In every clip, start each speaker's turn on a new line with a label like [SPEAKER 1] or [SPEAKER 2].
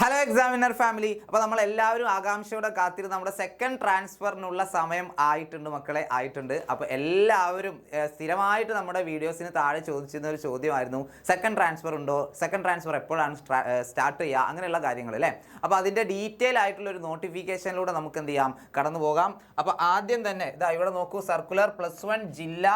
[SPEAKER 1] Hello examiner family. അപ്പോൾ നമ്മളെല്ലാവരും ആകാംക്ഷയോടെ കാത്തിരുന്ന് നമ്മുടെ സെക്കൻഡ് ട്രാൻസ്ഫറിനുള്ള സമയം ആയിട്ടുണ്ട് മക്കളെ, ആയിട്ടുണ്ട്. അപ്പോൾ എല്ലാവരും സ്ഥിരമായിട്ട് നമ്മുടെ വീഡിയോസിന് താഴെ ചോദിച്ചിരുന്ന ഒരു ചോദ്യമായിരുന്നു, സെക്കൻഡ് ട്രാൻസ്ഫർ ഉണ്ടോ, സെക്കൻഡ് ട്രാൻസ്ഫർ എപ്പോഴാണ് സ്റ്റാർട്ട് ചെയ്യുക, അങ്ങനെയുള്ള കാര്യങ്ങൾ അല്ലേ. അപ്പോൾ അതിൻ്റെ ഡീറ്റെയിൽ ആയിട്ടുള്ള ഒരു നോട്ടിഫിക്കേഷനിലൂടെ നമുക്ക് എന്ത് ചെയ്യാം, കടന്നു പോകാം. അപ്പോൾ ആദ്യം തന്നെ ഇതാ ഇവിടെ നോക്കൂ, സർക്കുലർ +1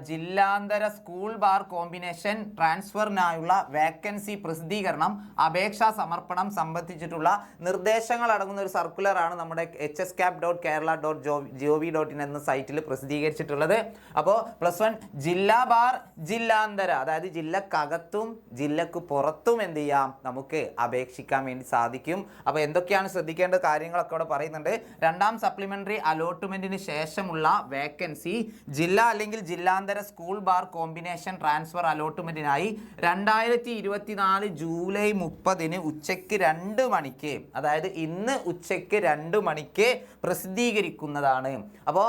[SPEAKER 1] ജില്ലാന്തര സ്കൂൾ ബാർ കോമ്പിനേഷൻ ട്രാൻസ്ഫറിനായുള്ള വേക്കൻസി പ്രസിദ്ധീകരണം, അപേക്ഷാ സമർപ്പണം സംബന്ധിച്ചിട്ടുള്ള നിർദ്ദേശങ്ങൾ അടങ്ങുന്ന ഒരു സർക്കുലറാണ് നമ്മുടെ hscap.kerala.gov.in എന്ന സൈറ്റിൽ പ്രസിദ്ധീകരിച്ചിട്ടുള്ളത്. അപ്പോൾ +1 ജില്ലാ ബാർ ജില്ലാന്തര, അതായത് ജില്ലക്കകത്തും ജില്ലക്ക് പുറത്തും എന്ത് ചെയ്യാം, നമുക്ക് അപേക്ഷിക്കാൻ വേണ്ടി സാധിക്കും. അപ്പോൾ എന്തൊക്കെയാണ് ശ്രദ്ധിക്കേണ്ട കാര്യങ്ങളൊക്കെ അവിടെ പറയുന്നുണ്ട്. രണ്ടാം സപ്ലിമെൻ്ററി അലോട്ട്മെൻറ്റിന് ശേഷമുള്ള വേക്കൻസി ജില്ല അല്ലെങ്കിൽ ജില്ലാന്തര സ്കൂൾ ബാർ കോമ്പിനേഷൻ ട്രാൻസ്ഫർ അലോട്ട്മെൻറ്റിനായി 2024 ജൂലൈ 30 ഉച്ചയ്ക്ക് 2 മണിക്ക്, അതായത് ഇന്ന് ഉച്ചയ്ക്ക് 2 മണിക്ക് പ്രസിദ്ധീകരിക്കുന്നതാണ്. അപ്പോൾ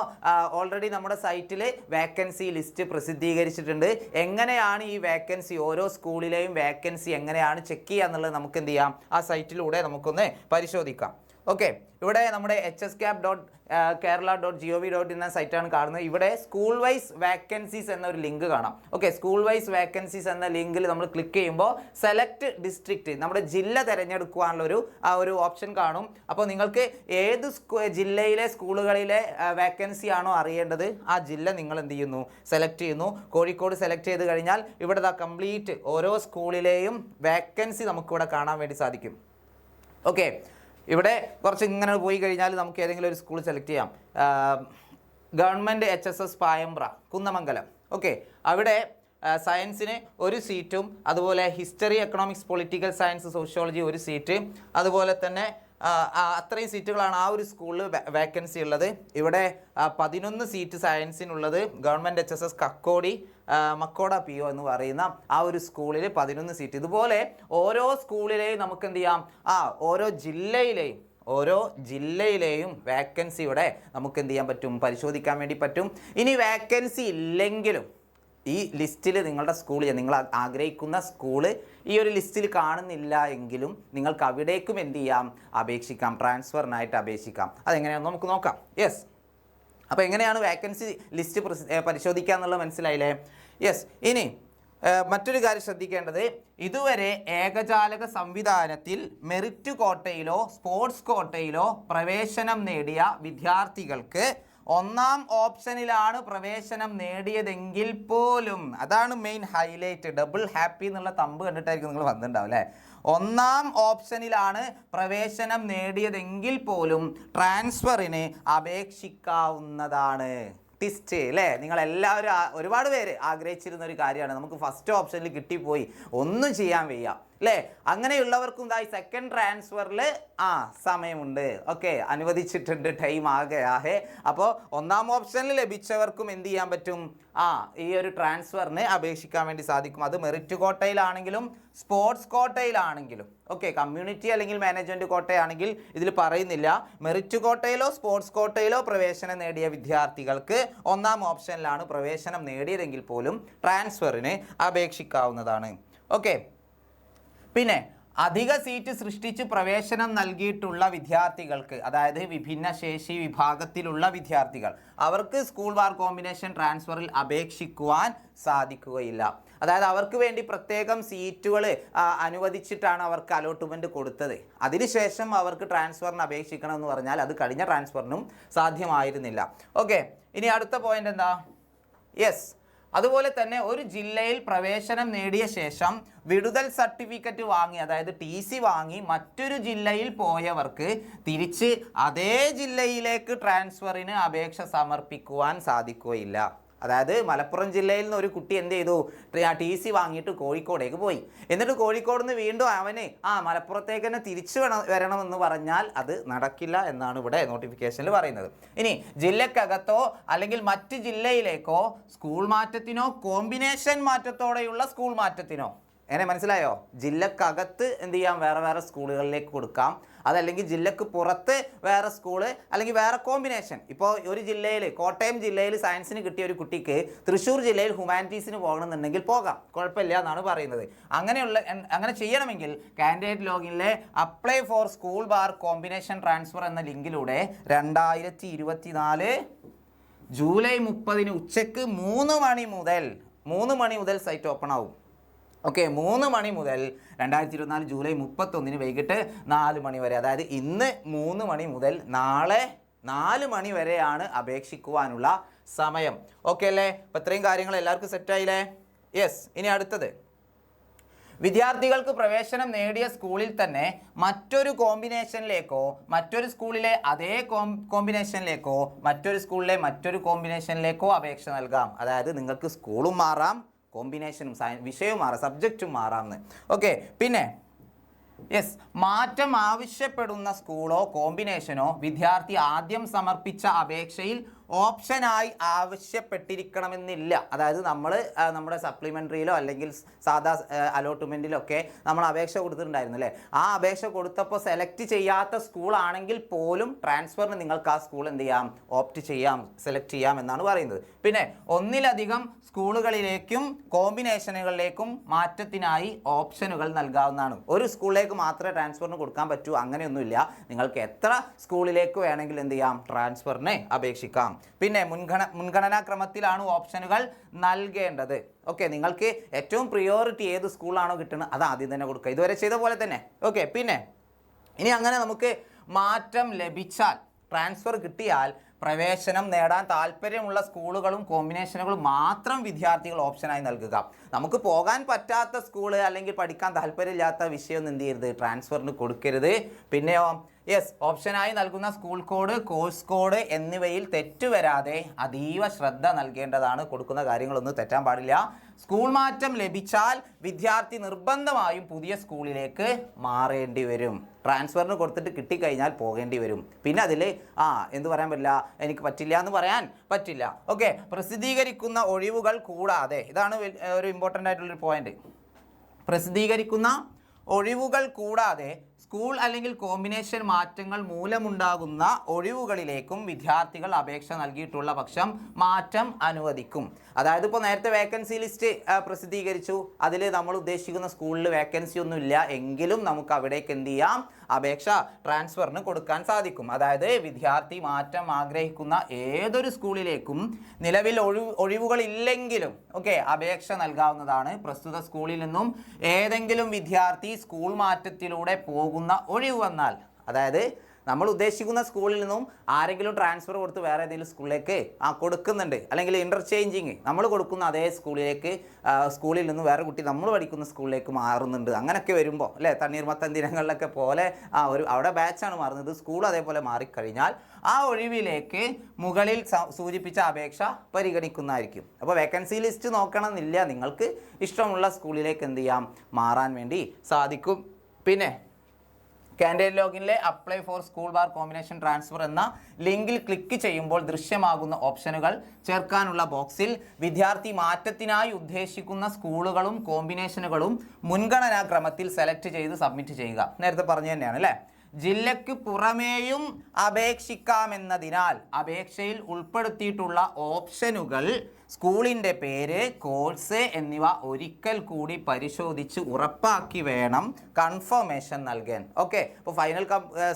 [SPEAKER 1] ഓൾറെഡി നമ്മുടെ സൈറ്റിൽ വേക്കൻസി ലിസ്റ്റ് പ്രസിദ്ധീകരിച്ചിട്ടുണ്ട്. എങ്ങനെയാണ് ഈ വേക്കൻസി, ഓരോ സ്കൂളിലെയും വേക്കൻസി എങ്ങനെയാണ് ചെക്ക് ചെയ്യുക എന്നുള്ളത് നമുക്ക് എന്ത് ചെയ്യാം, ആ സൈറ്റിലൂടെ നമുക്കൊന്ന് പരിശോധിക്കാം. ഓക്കെ, ഇവിടെ നമ്മുടെ hscap.kerala.gov.in എന്ന സൈറ്റാണ് കാണുന്നത്. ഇവിടെ സ്കൂൾ വൈസ് വാക്കൻസീസ് എന്നൊരു ലിങ്ക് കാണാം. ഓക്കെ, സ്കൂൾ വൈസ് വാക്കൻസീസ് എന്ന ലിങ്കിൽ നമ്മൾ ക്ലിക്ക് ചെയ്യുമ്പോൾ സെലക്ട് ഡിസ്ട്രിക്റ്റ്, നമ്മുടെ ജില്ല തിരഞ്ഞെടുക്കുവാനുള്ള ഒരു ഓപ്ഷൻ കാണും. അപ്പോൾ നിങ്ങൾക്ക് ഏത് ജില്ലയിലെ സ്കൂളുകളിലെ വാക്കൻസി ആണോ അറിയേണ്ടത്, ആ ജില്ല നിങ്ങൾ എന്ത് ചെയ്യുന്നു, സെലക്ട് ചെയ്യുന്നു. കോഴിക്കോട് സെലക്ട് ചെയ്ത് കഴിഞ്ഞാൽ ഇവിടെ കംപ്ലീറ്റ് ഓരോ സ്കൂളിലെയും വാക്കൻസി നമുക്കിവിടെ കാണാൻ വേണ്ടി സാധിക്കും. ഓക്കെ, ഇവിടെ കുറച്ച് ഇങ്ങനെ പോയി കഴിഞ്ഞാൽ നമുക്ക് ഏതെങ്കിലും ഒരു സ്കൂൾ സെലക്ട് ചെയ്യാം. Government HSS Payambra Kunnamangalam. Okay, അവിടെ സയൻസിന് ഒരു സീറ്റും, അതുപോലെ history, economics, political science, sociology ഒരു സീറ്റ്, അതുപോലെ തന്നെ അത്രയും സീറ്റുകളാണ് ആ ഒരു സ്കൂളിൽ വേക്കൻസി ഉള്ളത്. ഇവിടെ 11 സീറ്റ് സയൻസിനുള്ളത് government HSS Kakkodi Makkoda PO എന്ന് പറയുന്ന ആ ഒരു സ്കൂളിൽ 11 സീറ്റ്. ഇതുപോലെ ഓരോ സ്കൂളിലെയും നമുക്ക് എന്ത് ചെയ്യാം, ഓരോ ജില്ലയിലെയും വാക്കൻസിയുടെ നമുക്ക് എന്ത് ചെയ്യാൻ പറ്റും, പരിശോധിക്കാൻ വേണ്ടി പറ്റും. ഇനി വാക്കൻസി ഇല്ലെങ്കിലും ഈ ലിസ്റ്റിൽ നിങ്ങളുടെ സ്കൂൾ, നിങ്ങൾ ആഗ്രഹിക്കുന്ന സ്കൂള് ഈ ഒരു ലിസ്റ്റിൽ കാണുന്നില്ല എങ്കിലും നിങ്ങൾക്ക് അവിടേക്കും എന്ത് ചെയ്യാം, അപേക്ഷിക്കാം, ട്രാൻസ്ഫറിനായിട്ട് അപേക്ഷിക്കാം. അതെങ്ങനെയാണെന്ന് നമുക്ക് നോക്കാം. യെസ്, അപ്പോൾ എങ്ങനെയാണ് വാക്കൻസി ലിസ്റ്റ് പരിശോധിക്കുക എന്നുള്ളത് മനസ്സിലായില്ലേ? യെസ്, ഇനി മറ്റൊരു കാര്യം ശ്രദ്ധിക്കേണ്ടത്, ഇതുവരെ ഏകജാലക സംവിധാനത്തിൽ മെറിറ്റ് കോട്ടയിലോ സ്പോർട്സ് കോട്ടയിലോ പ്രവേശനം നേടിയ വിദ്യാർത്ഥികൾക്ക് 1-ാം ഓപ്ഷനിലാണ് പ്രവേശനം നേടിയതെങ്കിൽ പോലും, അതാണ് മെയിൻ ഹൈലൈറ്റ്, ഡബിൾ ഹാപ്പി എന്നുള്ള തമ്പ് കണ്ടിട്ടായിരിക്കും നിങ്ങൾ വന്നിട്ടുണ്ടാവും അല്ലേ. 1-ാം ഓപ്ഷനിലാണ് പ്രവേശനം നേടിയതെങ്കിൽ പോലും ട്രാൻസ്ഫറിന് അപേക്ഷിക്കാവുന്നതാണ്. ടിസ്റ്റ് അല്ലേ, നിങ്ങളെല്ലാവരും ഒരുപാട് പേര് ആഗ്രഹിച്ചിരുന്ന ഒരു കാര്യമാണ്. നമുക്ക് ഫസ്റ്റ് ഓപ്ഷനിൽ കിട്ടിപ്പോയി, ഒന്നും ചെയ്യാൻ വയ്യ അല്ലേ. അങ്ങനെയുള്ളവർക്കും ഈ സെക്കൻഡ് ട്രാൻസ്ഫറിൽ സമയമുണ്ട്. ഓക്കെ, അനുവദിച്ചിട്ടുണ്ട്, ടൈം ആകെ. അപ്പോൾ 1-ാം ഓപ്ഷനിൽ ലഭിച്ചവർക്കും എന്ത് ചെയ്യാൻ പറ്റും, ഈ ഒരു ട്രാൻസ്ഫറിന് അപേക്ഷിക്കാൻ വേണ്ടി സാധിക്കും. അത് മെറിറ്റ് കോട്ടയിലാണെങ്കിലും സ്പോർട്സ് കോട്ടയിലാണെങ്കിലും. ഓക്കെ, കമ്മ്യൂണിറ്റി അല്ലെങ്കിൽ മാനേജ്മെൻറ്റ് കോട്ടയാണെങ്കിൽ ഇതിൽ പറയുന്നില്ല. മെറിറ്റ് കോട്ടയിലോ സ്പോർട്സ് കോട്ടയിലോ പ്രവേശനം നേടിയ വിദ്യാർത്ഥികൾക്ക് 1-ാം ഓപ്ഷനിലാണ് പ്രവേശനം നേടിയതെങ്കിൽ പോലും ട്രാൻസ്ഫറിന് അപേക്ഷിക്കാവുന്നതാണ്. ഓക്കെ, പിന്നെ അധിക സീറ്റ് സൃഷ്ടിച്ച് പ്രവേശനം നൽകിയിട്ടുള്ള വിദ്യാർത്ഥികൾക്ക്, അതായത് വിഭിന്ന ശേഷി വിഭാഗത്തിലുള്ള വിദ്യാർത്ഥികൾ, അവർക്ക് സ്കൂൾ ബാർ കോമ്പിനേഷൻ ട്രാൻസ്ഫറിൽ അപേക്ഷിക്കുവാൻ സാധിക്കുകയില്ല. അതായത് അവർക്ക് വേണ്ടി പ്രത്യേകം സീറ്റുകൾ അനുവദിച്ചിട്ടാണ് അവർക്ക് അലോട്ട്മെൻറ്റ് കൊടുത്തത്. അതിനുശേഷം അവർക്ക് ട്രാൻസ്ഫറിന് അപേക്ഷിക്കണം എന്ന് പറഞ്ഞാൽ അത് കഴിഞ്ഞ ട്രാൻസ്ഫറിനും സാധ്യമായിരുന്നില്ല. ഓക്കെ, ഇനി അടുത്ത പോയിന്റ് എന്താ? യെസ്, അതുപോലെ തന്നെ ഒരു ജില്ലയിൽ പ്രവേശനം നേടിയ ശേഷം വിടുതൽ സർട്ടിഫിക്കറ്റ് വാങ്ങി, അതായത് TC വാങ്ങി മറ്റൊരു ജില്ലയിൽ പോയവർക്ക് തിരിച്ച് അതേ ജില്ലയിലേക്ക് ട്രാൻസ്ഫറിന് അപേക്ഷ സമർപ്പിക്കുവാൻ സാധിക്കുകയില്ല. അതായത് മലപ്പുറം ജില്ലയിൽ നിന്ന് ഒരു കുട്ടി എന്ത് ചെയ്തു, TC വാങ്ങിയിട്ട് കോഴിക്കോടേക്ക് പോയി. എന്നിട്ട് കോഴിക്കോട് നിന്ന് വീണ്ടും അവന് മലപ്പുറത്തേക്ക് തന്നെ തിരിച്ചു വരണമെന്ന് പറഞ്ഞാൽ അത് നടക്കില്ല എന്നാണ് ഇവിടെ നോട്ടിഫിക്കേഷനിൽ പറയുന്നത്. ഇനി ജില്ലക്കകത്തോ അല്ലെങ്കിൽ മറ്റ് ജില്ലയിലേക്കോ സ്കൂൾ മാറ്റത്തിനോ കോമ്പിനേഷൻ മാറ്റത്തോടെയുള്ള സ്കൂൾ മാറ്റത്തിനോ എങ്ങനെ മനസ്സിലായോ? ജില്ലക്കകത്ത് എന്ത് ചെയ്യാം, വേറെ വേറെ സ്കൂളുകളിലേക്ക് കൊടുക്കാം. അതല്ലെങ്കിൽ ജില്ലക്ക് പുറത്ത് വേറെ സ്കൂള് അല്ലെങ്കിൽ വേറെ കോമ്പിനേഷൻ. ഇപ്പോൾ ഒരു ജില്ലയിൽ, കോട്ടയം ജില്ലയിൽ സയൻസിന് കിട്ടിയ ഒരു കുട്ടിക്ക് തൃശ്ശൂർ ജില്ലയിൽ ഹ്യൂമാനിറ്റീസിന് പോകണമെന്നുണ്ടെങ്കിൽ പോകാം, കുഴപ്പമില്ല എന്നാണ് പറയുന്നത്. അങ്ങനെ ചെയ്യണമെങ്കിൽ കാൻഡിഡേറ്റ് ലോഗിനിലെ apply for school bar combination transfer എന്ന ലിങ്കിലൂടെ 2024 ജൂലൈ 30 ഉച്ചയ്ക്ക് 3 മണി മുതൽ സൈറ്റ് ഓപ്പൺ ആവും. ഓക്കെ, 3 മണി മുതൽ 2024 ജൂലൈ 31 വൈകിട്ട് 4 മണി വരെ, അതായത് ഇന്ന് 3 മണി മുതൽ നാളെ 4 മണി വരെയാണ് അപേക്ഷിക്കുവാനുള്ള സമയം. ഓക്കെ അല്ലേ? അപ്പോൾ ഇത്രയും കാര്യങ്ങൾ എല്ലാവർക്കും സെറ്റായില്ലേ? യെസ്. ഇനി അടുത്തത്, വിദ്യാർത്ഥികൾക്ക് പ്രവേശനം നേടിയ സ്കൂളിൽ തന്നെ മറ്റൊരു കോമ്പിനേഷനിലേക്കോ മറ്റൊരു സ്കൂളിലെ അതേ കോമ്പിനേഷനിലേക്കോ മറ്റൊരു സ്കൂളിലെ മറ്റൊരു കോമ്പിനേഷനിലേക്കോ അപേക്ഷ നൽകാം. അതായത് നിങ്ങൾക്ക് സ്കൂളും മാറാം, കോമ്പിനേഷനും വിഷയവും മാറാം, സബ്ജക്റ്റും മാറാമെന്ന്. ഓക്കെ, പിന്നെ യെസ്, മാറ്റം ആവശ്യപ്പെടുന്ന സ്കൂളോ കോമ്പിനേഷനോ വിദ്യാർത്ഥി ആദ്യം സമർപ്പിച്ച അപേക്ഷയിൽ ഓപ്ഷനായി ആവശ്യപ്പെട്ടിരിക്കണമെന്നില്ല. അതായത് നമ്മുടെ സപ്ലിമെൻ്ററിയിലോ അല്ലെങ്കിൽ സാധാ അലോട്ട്മെൻറ്റിലോ ഒക്കെ നമ്മൾ അപേക്ഷ കൊടുത്തിട്ടുണ്ടായിരുന്നു അല്ലേ? ആ അപേക്ഷ കൊടുത്തപ്പോൾ സെലക്ട് ചെയ്യാത്ത സ്കൂളാണെങ്കിൽ പോലും ട്രാൻസ്ഫറിന് നിങ്ങൾക്ക് ആ സ്കൂൾ എന്ത് ചെയ്യാം, ഓപ്റ്റ് ചെയ്യാം, സെലക്ട് ചെയ്യാം എന്നാണ് പറയുന്നത്. പിന്നെ ഒന്നിലധികം സ്കൂളുകളിലേക്കും കോമ്പിനേഷനുകളിലേക്കും മാറ്റത്തിനായി ഓപ്ഷനുകൾ നൽകാവുന്നതാണ്. ഒരു സ്കൂളിലേക്ക് മാത്രമേ ട്രാൻസ്ഫറിന് കൊടുക്കാൻ പറ്റൂ, അങ്ങനെയൊന്നുമില്ല. നിങ്ങൾക്ക് എത്ര സ്കൂളിലേക്ക് വേണമെങ്കിലും എന്ത് ചെയ്യാം, ട്രാൻസ്ഫറിന് അപേക്ഷിക്കാം. പിന്നെ മുൻഗണനാ ക്രമത്തിലാണ് ഓപ്ഷനുകൾ നൽകേണ്ടത്. ഓക്കെ, നിങ്ങൾക്ക് ഏറ്റവും പ്രിയോറിറ്റി ഏത് സ്കൂളാണോ കിട്ടുന്നത് അത് ആദ്യം തന്നെ കൊടുക്കുക, ഇതുവരെ ചെയ്ത പോലെ തന്നെ. ഓക്കെ, പിന്നെ ഇനി അങ്ങനെ നമുക്ക് മാറ്റം ലഭിച്ചാൽ, ട്രാൻസ്ഫർ കിട്ടിയാൽ പ്രവേശനം നേടാൻ താല്പര്യമുള്ള സ്കൂളുകളും കോമ്പിനേഷനുകളും മാത്രം വിദ്യാർത്ഥികൾ ഓപ്ഷനായി നൽകുക. നമുക്ക് പോകാൻ പറ്റാത്ത സ്കൂള് അല്ലെങ്കിൽ പഠിക്കാൻ താല്പര്യമില്ലാത്ത വിഷയമൊന്നും എന്ത് ചെയ്യരുത്, ട്രാൻസ്ഫറിന് കൊടുക്കരുത്. പിന്നെയോ യെസ്, ഓപ്ഷനായി നൽകുന്ന സ്കൂൾ കോഡ്, കോഴ്സ് കോഡ് എന്നിവയിൽ തെറ്റുവരാതെ അതീവ ശ്രദ്ധ നൽകേണ്ടതാണ്. കൊടുക്കുന്ന കാര്യങ്ങളൊന്നും തെറ്റാൻ പാടില്ല. സ്കൂൾ മാറ്റം ലഭിച്ചാൽ വിദ്യാർത്ഥി നിർബന്ധമായും പുതിയ സ്കൂളിലേക്ക് മാറേണ്ടി വരും. ട്രാൻസ്ഫറിന് കൊടുത്തിട്ട് കിട്ടിക്കഴിഞ്ഞാൽ പോകേണ്ടി വരും. പിന്നെ അതിൽ എന്ത് പറയാൻ പറ്റില്ല, എനിക്ക് പറ്റില്ല എന്ന് പറയാൻ പറ്റില്ല. ഓക്കെ, പ്രസിദ്ധീകരിക്കുന്ന ഒഴിവുകൾ കൂടാതെ, ഇതാണ് ഒരു ഇമ്പോർട്ടൻ്റ് ആയിട്ടുള്ളൊരു പോയിന്റ്. പ്രസിദ്ധീകരിക്കുന്ന ഒഴിവുകൾ കൂടാതെ സ്കൂൾ അല്ലെങ്കിൽ കോമ്പിനേഷൻ മാറ്റങ്ങൾ മൂലമുണ്ടാകുന്ന ഒഴിവുകളിലേക്കും വിദ്യാർത്ഥികൾ അപേക്ഷ നൽകിയിട്ടുള്ള പക്ഷം മാറ്റം അനുവദിക്കും. അതായത് ഇപ്പോൾ നേരത്തെ വേക്കൻസി ലിസ്റ്റ് പ്രസിദ്ധീകരിച്ചു, അതിൽ നമ്മൾ ഉദ്ദേശിക്കുന്ന സ്കൂളിൽ വേക്കൻസി ഒന്നും ഇല്ല എങ്കിലും നമുക്ക് അവിടേക്ക് എന്ത് ചെയ്യാം, അപേക്ഷ ട്രാൻസ്ഫറിന് കൊടുക്കാൻ സാധിക്കും. അതായത് വിദ്യാർത്ഥി മാറ്റം ആഗ്രഹിക്കുന്ന ഏതൊരു സ്കൂളിലേക്കും നിലവിൽ ഒഴിവുകൾ ഇല്ലെങ്കിലും ഓക്കെ അപേക്ഷ നൽകാവുന്നതാണ്. പ്രസ്തുത സ്കൂളിൽ നിന്നും ഏതെങ്കിലും വിദ്യാർത്ഥി സ്കൂൾ മാറ്റത്തിലൂടെ പോകുന്ന ഒഴിവ് വന്നാൽ, അതായത് നമ്മൾ ഉദ്ദേശിക്കുന്ന സ്കൂളിൽ നിന്നും ആരെങ്കിലും ട്രാൻസ്ഫർ കൊടുത്ത് വേറെ ഏതെങ്കിലും സ്കൂളിലേക്ക് കൊടുക്കുന്നുണ്ട്, അല്ലെങ്കിൽ ഇൻ്റർചേഞ്ചിങ് നമ്മൾ കൊടുക്കുന്ന അതേ സ്കൂളിൽ നിന്നും വേറെ കുട്ടി നമ്മൾ പഠിക്കുന്ന സ്കൂളിലേക്ക് മാറുന്നുണ്ട്, അങ്ങനെയൊക്കെ വരുമ്പോൾ അല്ലേ, തണ്ണീർമത്തൻ ദിനങ്ങളിലൊക്കെ പോലെ അവിടെ ബാച്ചാണ് മാറുന്നത്, സ്കൂൾ അതേപോലെ മാറിക്കഴിഞ്ഞാൽ ആ ഒഴിവിലേക്ക് മുകളിൽ സൂചിപ്പിച്ച അപേക്ഷ പരിഗണിക്കുന്നതായിരിക്കും. അപ്പോൾ വേക്കൻസി ലിസ്റ്റ് നോക്കണമെന്നില്ല, നിങ്ങൾക്ക് ഇഷ്ടമുള്ള സ്കൂളിലേക്ക് എന്ത് ചെയ്യാം, മാറാൻ വേണ്ടി സാധിക്കും. പിന്നെ കാൻഡിഡേറ്റ് ലോഗിനിലെ apply for school bar combination transfer എന്ന ലിങ്കിൽ ക്ലിക്ക് ചെയ്യുമ്പോൾ ദൃശ്യമാകുന്ന ഓപ്ഷനുകൾ ചേർക്കാനുള്ള ബോക്സിൽ വിദ്യാർത്ഥി മാറ്റത്തിനായി ഉദ്ദേശിക്കുന്ന സ്കൂളുകളും കോമ്പിനേഷനുകളും മുൻഗണനാ ക്രമത്തിൽ സെലക്ട് ചെയ്ത് സബ്മിറ്റ് ചെയ്യുക. നേരത്തെ പറഞ്ഞു തന്നെയാണ് അല്ലേ. ജില്ലയ്ക്ക് പുറമേയും അപേക്ഷിക്കാമെന്നതിനാൽ അപേക്ഷയിൽ ഉൾപ്പെടുത്തിയിട്ടുള്ള ഓപ്ഷനുകൾ, സ്കൂളിൻ്റെ പേര്, കോഴ്സ് എന്നിവ ഒരിക്കൽ കൂടി പരിശോധിച്ച് ഉറപ്പാക്കി വേണം കൺഫർമേഷൻ നൽകാൻ. ഓക്കെ, അപ്പോൾ ഫൈനൽ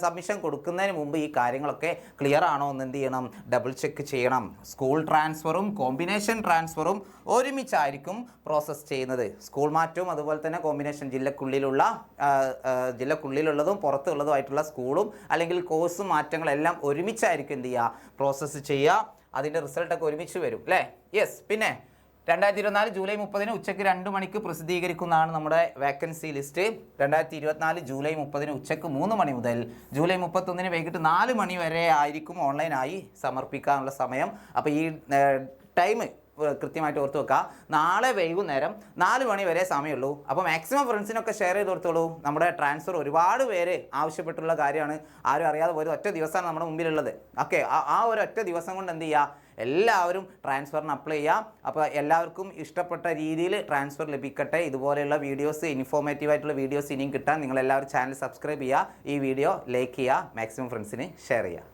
[SPEAKER 1] സബ്മിഷൻ കൊടുക്കുന്നതിന് മുമ്പ് ഈ കാര്യങ്ങളൊക്കെ ക്ലിയർ ആണോ എന്ന് എന്ത് ചെയ്യണം, ഡബിൾ ചെക്ക് ചെയ്യണം. സ്കൂൾ ട്രാൻസ്ഫറും കോമ്പിനേഷൻ ട്രാൻസ്ഫറും ഒരുമിച്ചായിരിക്കും പ്രോസസ്സ് ചെയ്യുന്നത്. സ്കൂൾ മാറ്റവും അതുപോലെ തന്നെ കോമ്പിനേഷൻ ജില്ലക്കുള്ളിലുള്ളതും പുറത്തുള്ളതുമായിട്ടുള്ള സ്കൂളും അല്ലെങ്കിൽ കോഴ്സും മാറ്റങ്ങളെല്ലാം ഒരുമിച്ചായിരിക്കും എന്ത് ചെയ്യുക, പ്രോസസ്സ് ചെയ്യുക. അതിൻ്റെ റിസൾട്ടൊക്കെ ഒരുമിച്ച് വരും അല്ലേ. യെസ്. പിന്നെ 2024 ജൂലൈ 30 ഉച്ചയ്ക്ക് 2 മണിക്ക് പ്രസിദ്ധീകരിക്കുന്നതാണ് നമ്മുടെ വേക്കൻസി ലിസ്റ്റ്. 2024 ജൂലൈ 30 ഉച്ചയ്ക്ക് 3 മണി മുതൽ ജൂലൈ 31 വൈകിട്ട് 4 മണി വരെ ആയിരിക്കും ഓൺലൈനായി സമർപ്പിക്കാനുള്ള സമയം. അപ്പോൾ ഈ ടൈം കൃത്യമായിട്ട് ഓർത്ത് വെക്കുക. നാളെ വൈകുന്നേരം 4 മണി വരെ സമയമുള്ളൂ. അപ്പോൾ മാക്സിമം ഫ്രണ്ട്സിനൊക്കെ ഷെയർ ചെയ്ത് കൊടുത്തോളൂ. നമ്മുടെ ട്രാൻസ്ഫർ ഒരുപാട് പേര് ആവശ്യപ്പെട്ടുള്ള കാര്യമാണ്. ആരും അറിയാതെ ഒരു ഒറ്റ ദിവസമാണ് നമ്മുടെ മുമ്പിലുള്ളത്. ഓക്കെ, ആ ഒരു ഒറ്റ ദിവസം കൊണ്ട് എന്ത് ചെയ്യുക, എല്ലാവരും ട്രാൻസ്ഫറിന് അപ്ലൈ ചെയ്യാം. അപ്പോൾ എല്ലാവർക്കും ഇഷ്ടപ്പെട്ട രീതിയിൽ ട്രാൻസ്ഫർ ലഭിക്കട്ടെ. ഇതുപോലെയുള്ള വീഡിയോസ്, ഇൻഫോർമേറ്റീവ് ആയിട്ടുള്ള വീഡിയോസ് ഇനിയും കിട്ടാൻ നിങ്ങളെല്ലാവരും ചാനൽ സബ്സ്ക്രൈബ് ചെയ്യുക, ഈ വീഡിയോ ലൈക്ക് ചെയ്യുക, മാക്സിമം ഫ്രണ്ട്സിന് ഷെയർ ചെയ്യുക.